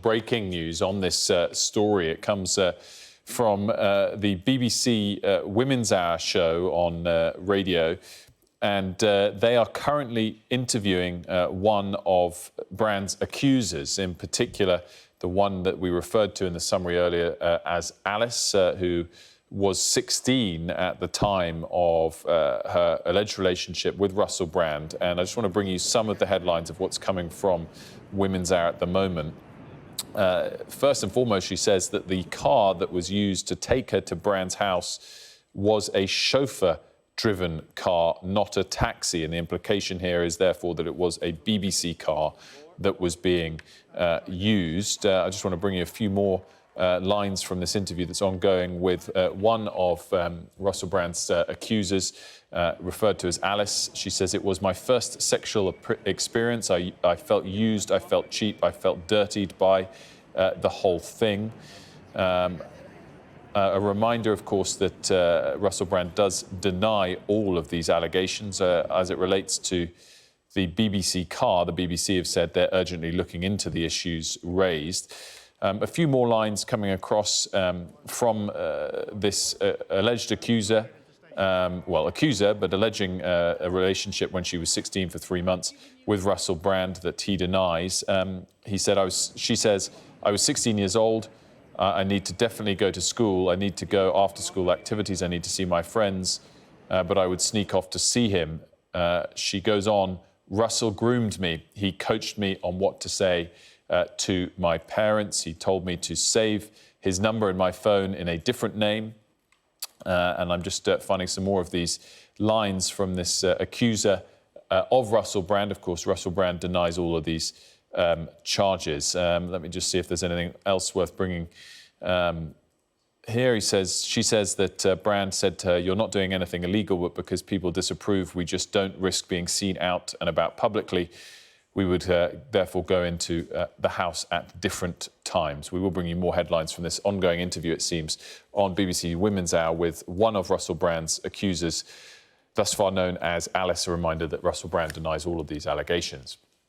Breaking news on this story. It comes from the BBC Women's Hour show on radio, and they are currently interviewing one of Brand's accusers, in particular the one that we referred to in the summary earlier as Alice, who was 16 at the time of her alleged relationship with Russell Brand. And I just want to bring you some of the headlines of what's coming from Women's Hour at the moment. First and foremost, she says that the car that was used to take her to Brand's house was a chauffeur-driven car, not a taxi. And the implication here is, therefore, that it was a BBC car that was being used. I just want to bring you a few more lines from this interview that's ongoing with one of Russell Brand's accusers, referred to as Alice. She says, "It was my first sexual experience. I felt used, I felt cheap, I felt dirtied by the whole thing." A reminder, of course, that Russell Brand does deny all of these allegations. As it relates to the BBC car, the BBC have said they're urgently looking into the issues raised. A few more lines coming across from this alleged accuser, but alleging a relationship when she was 16 for 3 months with Russell Brand that he denies. She says, "I was 16 years old. I need to definitely go to school. I need to go after school activities. I need to see my friends, but I would sneak off to see him." She goes on, "Russell groomed me. He coached me on what to say to my parents. He told me to save his number in my phone in a different name." And I'm just finding some more of these lines from this accuser of Russell Brand. Of course, Russell Brand denies all of these charges. Let me just see if there's anything else worth bringing here. She says that Brand said to her, "You're not doing anything illegal, but because people disapprove, we just don't risk being seen out and about publicly. We would therefore go into the house at different times." We will bring you more headlines from this ongoing interview, it seems, on BBC Women's Hour with one of Russell Brand's accusers, thus far known as Alice. A reminder that Russell Brand denies all of these allegations.